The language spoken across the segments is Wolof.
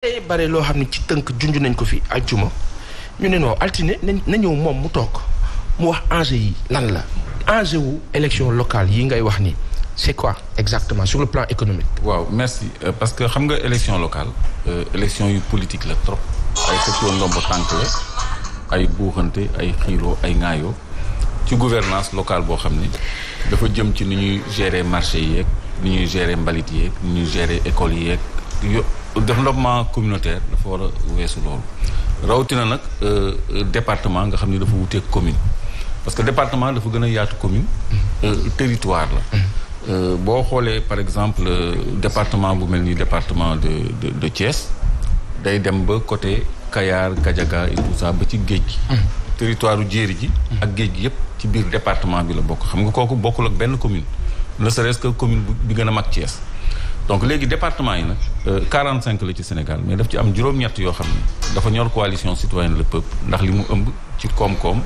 bare loo xam ne ci tënk junj nañ ko fi àjjuma ñu ne non altine na ñëw moom mu toog mu wax enjeu yi lan la enjeu wu élection locale yi ngay wax ni c'est quoi exactement sur le plan économique. waaw merci parce que xam nga élection locale élection yu politique la trop ay xëccoo ndombo tànk la ay buuxante ay xiiroo ay ŋaayoo ci gouvernance locale boo xam ne dafa jëm ci ni ñuy gérer marché yi yeeg ni ñuy gérer mbalit yeeg ni ñuy gérer école yi yeeg développement communautaire dafa war a weesu loolu rawatina nag département nga xam ne dafa wuteeg commune parce que département dafa gën a yaatu commune territoire la boo xoolee par exemple département bu mel ni département de Thiès day dem ba côté Kayar Gadiaga et tout ça ba ci géej gi territoire u jéeri ji ak géej gi yëpp ci biir département bi la bokk xam nga kooku bokkul ak benn commune ne serait-ce que commune bi gën a mag Thiès donc léegi département yi nag 45 la ci Sénégal mais daf ci am juróom-ñett yoo xam ne dafa ñor coalition citoyenne le peuple ndax li mu ëmb ci koom-koom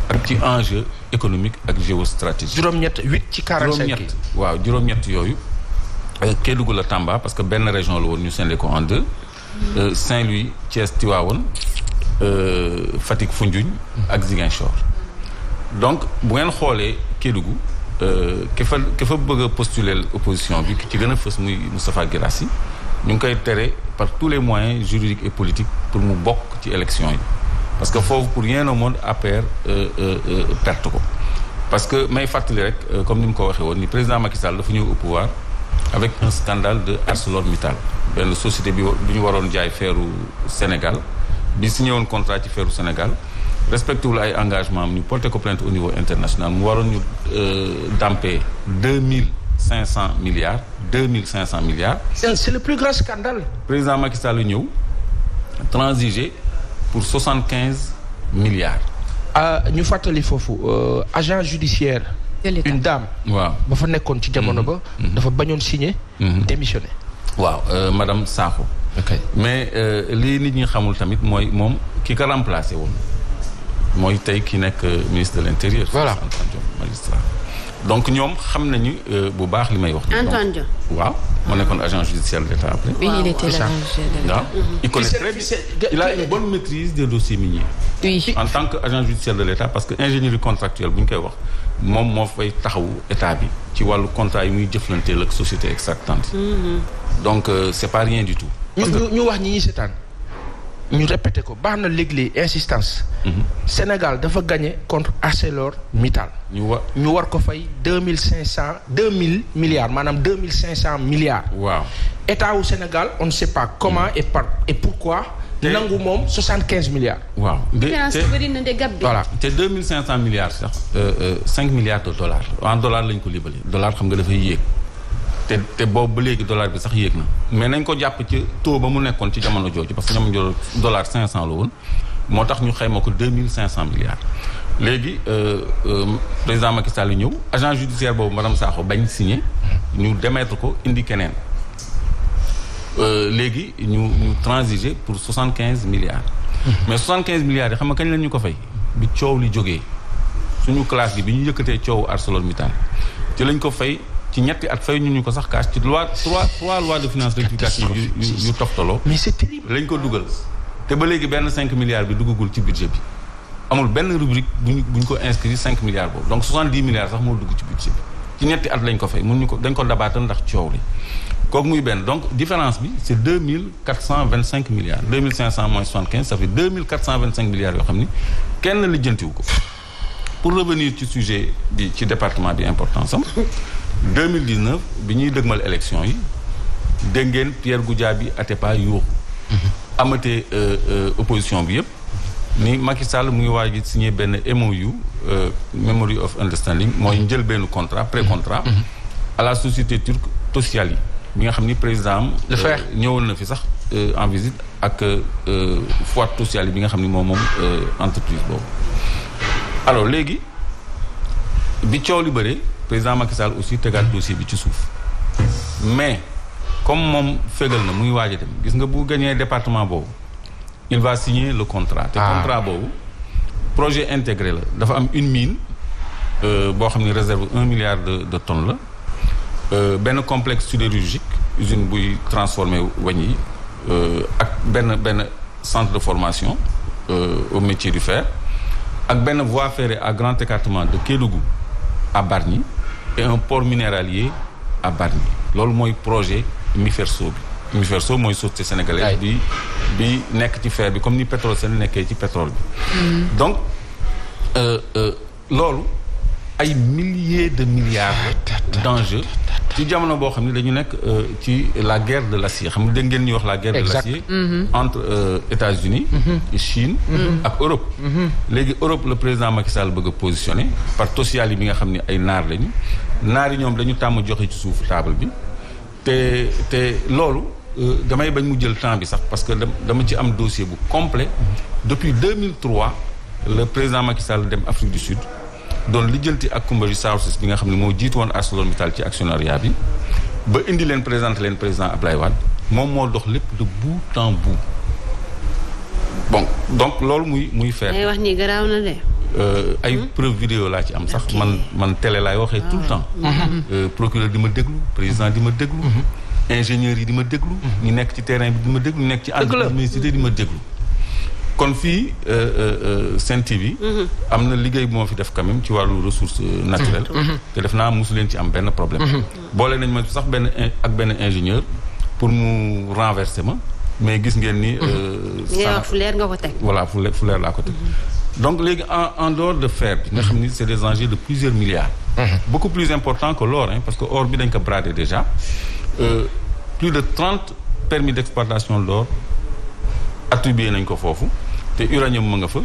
ak ci enjeu économique ak géostratégie. juróom-ñett 8 ci 45 juróom-ñett waaw juróom-ñett yooyu Kédougou la Tamba parce que benn région la woon ñu scindé ko en deux Saint-Louis Thiès Tivaouane Fatick Foundiougne ak Ziguinchor donc bu ngeen xoolee Kédougou ki fa bëgg a postuler opposition bi ki ci gën a fës muy Moustapha Guirassy ñu ngi koy tere par tous les moyens juridiques et politiques pour mu bokk ci élection yi parce que foofu pour rien au monde APR perte ko parce que may fàttali rek comme ni mu ko waxee woon ni président Macky Sall dafa ñëw au pouvoir avec un scandale de ArcelorMittal benn société bi ñu waroon jaay feeru Sénégal bi signé woon contrat ci feeru Sénégal respecté wul ay engagement am ñu porté ko plainte au niveau international mu waroon ñu damper 2500 milliards. C'est le plus grand scandale. Président Macky Sall ñëw transigé pour 75 milliards. ñu fàttali foofu agent judiciaire. une dame. waaw ba fa nekkoon ci jamono ba. dafa bañoon signé. démissionné. waaw madame Sakho. ok mais lii nit ñi xamul tamit mooy moom ki ko remplacé woon. mooy tey ki nekk ministre de l'intérieur. voilà Antoine Diome magistrat. donc ñoom xam nañu bu baax li may wax. Antoine Diome. waaw moo nekkoon agent judiciaire de l'État après. oui il était là. waaw il connaît très bien il a une bonne maîtrise des dossiers miniers. oui en tant que agent judiciaire de l'État parce que ingénierie contractuelle bu ñu koy wax moom moo fay taxawu état bi ci wàllu contrat yi muy jëflanteel ak société extractante. donc c'est pas rien du tout. ñu wax ñi seetaan. ñu répété ko baax na léegi insistance. Sénégal dafa gagné contre ArcelorMittal. ñu war ko fay 2000 milliards maanaam 2500 milliards. waaw état wu Sénégal on ne sait pas comment et pourquoi. nangu moom 75 milliards. waaw voilà te 2500 milliards sax 5 milliards de dollars en dollar lañ ko libale dollar xam nga dafay yéeg. te boobu ba léegi dollar bi sax yéeg na mais nañ ko jàpp ci taux ba mu nekkoon ci jamono jooju parce que jamono jooju dollar 500 la woon moo tax ñu xayma ko 2500 milliards. léegi président Macky Sall ñëw agent judiciaire boobu madame Sakho bañ signé ñu démettre ko indi keneen léegi ñu transigé pour 75 milliards. mais 75 milliards yi xam nga kañ lañ ñu ko fay bi coow li jógee suñu classe bi ñu yëkkatee coowu ArcelorMittal ci lañ ko fay. ci ñetti at fay ñu ko sax kaas ci loi trois lois de finances rectificatives yu toftaloo. mais c'est terrible. lañ ko dugal te ba léegi benn 5 milliards bi duggagul ci budget bi amul benn rubrique buñ ko inscrit 5 milliards boobu donc 70 milliards sax moo dugg ci budget bi ci ñetti at lañ ko fay dañ ko dabaatal ndax coow li kooku muy benn donc différence bi c'est 2425 milliards 2500 moins 75 ça fait 2425 milliards yoo xam ni kenn lijjantiwu ko pour revenir ci sujet bi ci département bi importance am 2019 bi ñuy dëgmal élection yi dégg ngeen Pierre Goudiaby Atepa yuuxu amatee opposition bi yëpp ni Macky Sall mu ngi waaj a signé benn MOU Memory of Understanding mooy njël benn contrat pré-contrat à la société turque Tosyali bi nga xam ni président am ñëwoon na fi sax en visite ak Fouad Tosyali bi nga xam ni moom entreprise boobu alors léegi bi coow li bëree président Macky Sall aussi tegaat dossier bi ci suuf mais comme moom fégal na muy waaj a dem gis nga bu gagné département boobu il va signer le contrat. te contrat boobu projet intégré la dafa am une mine boo xam ne réserve 1 milliard de tonnes la benn complexe sidérurgique usine buy transformé weñ yi ak benn centre de formation au métier du fer ak benn voie ferrée à grand écartement de Kédougou à Bargny et un port minéralier à Bargny loolu mooy projet MIFERSO bi MIFERSO mooy société sénégalaise bi nekk ci fer bi comme ni Petrosen nekkee ci pétrole bi donc loolu ay milliers de milliards d'enjeux ci jamono boo xam ne dañu nekk ci la guerre de l'acier xam nga dégg ngeen ñuy wax la guerre de l'acier entre États-Unis Chine ak Europe léegi Europe le président Macky Sall bëgg a positionné par Tosyali yi bi nga xam ne ay naar lañu naar yi ñoom dañu tàmm joxe ci suufu table bi te loolu damay bañ mu jël temps bi sax parce que dama ci am dossier bu complet depuis 2003 le président Macky Sall dem Afrique du Sud doon lijjanti ak Kumba Resources bi nga xam ne moo jiitu woon ArcelorMittal ci actionnariat bi ba indi leen présenté leen président Ablaye Wade moom moo dox lépp de bout en bout bon donc loolu muy faire. ay wax ni garaaw na de. ay preuve vidéo laa ci am sax man télé laay waxee tout le temps. procureur di ma déglu président di ma déglu. ingénieurs yi di ma déglu. ñu nekk ci terrain bi di ma déglu ñu nekk ci université di ma déglu. kon fii Sen TV am na liggéey bu ma fi def quand même ci wàllu ressources naturelles te def naa mosu leen ci am benn problème boole nañ ma sax benn ingénieur pour mu renverser ma mais gis ngeen ni fu leer nga ko teg voilà fu leer laa ko teg donc léegi en dehors de fer bi nga xam ni c'est des enjeux de plusieurs milliards beaucoup plus important que l'or parce que or bi dañ ko bradé déjà plus de 30 permis d'exploitation d'or attribué nañ ko foofu te uranium ma nga fa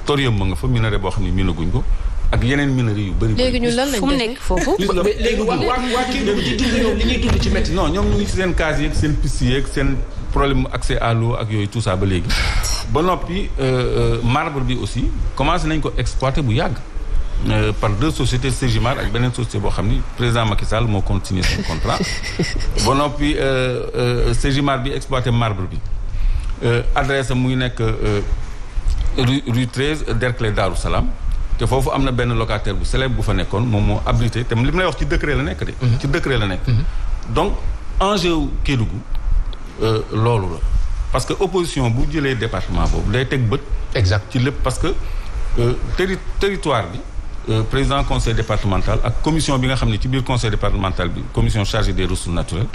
thorium ma nga fa minerai boo xam ne minaguñ ko ak yeneen minerais yu bëri. léegi ñun lan lañ fu mu nekk foofu. léegi waa kii di dund ñoom li ñuy dund ci métti. non ñoom ñu ngi ci seen case yeeg seen piste yeeg seen problème accès à l'eau ak yooyu tout ça ba léegi. ba noppi marbre bi aussi commencé nañ ko exploiter bu yàgg. par deux sociétés Ségimar ak beneen société boo xam ni président Macky Sall moo continué son contrat ba noppi Ségimar bi exploité marbre bi adresse mu ngi nekk rue 13 Derklé Darou Salam te foofu am na benn locataire bu célèbre bu fa nekkoon moom moo abrité te li mu lay wax ci décret la nekk de. ci décret la nekk. donc enjeu Kédougou loolu la parce que opposition bu jëlee département boobu day teg bët. exact ci lépp parce que territoire bi. président conseil départemental ak commission bi nga xam ne ci biir conseil départemental bi commission chargée des ressources naturelles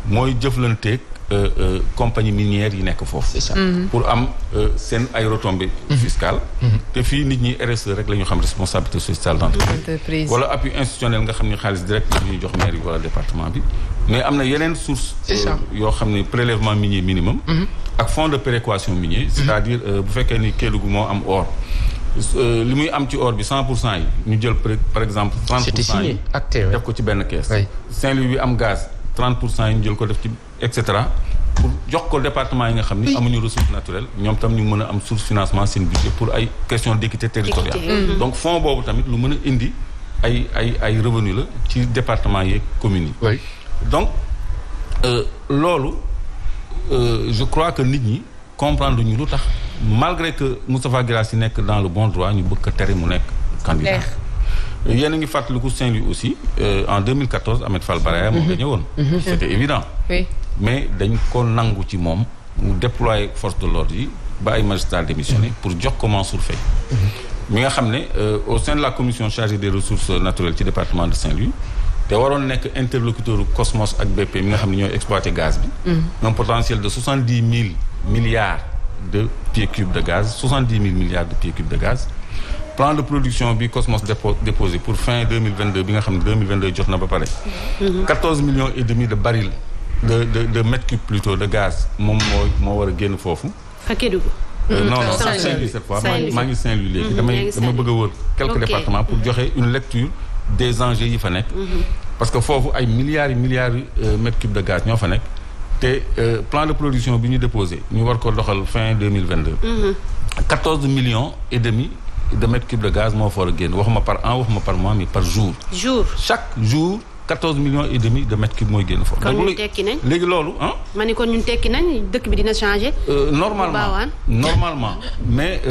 mooy jëflanteeg compagnie minière yi nekk foofu. c'est ça. pour am seen ay retombées fiscales te fii nit ñi RSE rek la ñu xam responsabilité sociale d'entreprise wala appui institutionnel nga xam ne xaalis direct la ñuy jox maire yi wala département bi mais am na yeneen source yoo xam ne prélèvement minier minimum ak fonds de péréquation minier c'est-à-dire bu fekkee ni Kédougou moo am or li muy am ci or bi 100% yi ñu jël par exemple 30% yi def ko ci benn caisse Saint-Louis bi am gaz 30% yi ñu jël ko def ci et cetera pour jox ko département yi nga xam ni amuñu ressource naturelle ñoom tam ñu mën a am source financement seen budget pour ay question d'équité territoriale donc fonds boobu tamit lu mën a indi ay revenu la ci département yeeg communes yi donc loolu je crois que nit ñi comprendre ñu lu tax malgré que Moustapha Guirassy nekk dans le bon droit ñu bëgg ko tere mu nekk candidat yéen a ngi fàttaliku Saint-Louis aussi en 2014 Ahmed Fall Baraya moo gagné woon c'était évident mais dañ ko nangu ci moom mu déployer force de l'ordre yi ba ay magistrats démissionné pour jox ko Mansour Faye mi nga xam ne au sein de la commission chargée des ressources naturelles ci département de Saint-Louis te waroon nekk interlocuteur Cosmos ak BP mi nga xam ne ñooy exploité gaz bi un potentiel de 70 000 milliards de pieds cubes de gaz 70 000 milliards de pieds cubes de gaz plan de production bi Cosmos déposé pour fin 2022 bi nga xam ne 2022 jot na ba pare 14 millions et demi de barils de mètres cubes plutôt de gaz moom moo war a génn foofu non Saint-Louis cette fois maa ngi Saint-Louis léegi dama bëgg a wër quelques départements pour joxe une lecture des enjeux yi fa nekk parce que foofu ay milliards et milliards mètres cubes de gaz ñoo fa nekk te plan de production bi ñu déposé ñu war ko doxal fin 2022 14 millions et demi de mètres cubes de gaz moo fa war a génn waxuma par an waxuma par mois mais par jour chaque jour 14 millions et demi de mètres cubes mooy génn foofu. kon ñun tekki nañ léegi loolu ah. ma ni kon ñun tekki nañ dëkk bi dina changer. normalement mais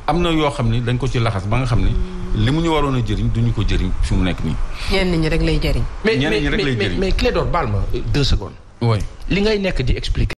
am na yoo xam ni dañ ko ci laxas ba nga xam ni li mu ñu waroon a jëriñ duñu ko jëriñ fi mu nekk nii. ñenn ñi rek lay jëriñ. mais Clédor baal ma 2 secondes. li ngay nekk di expliquer.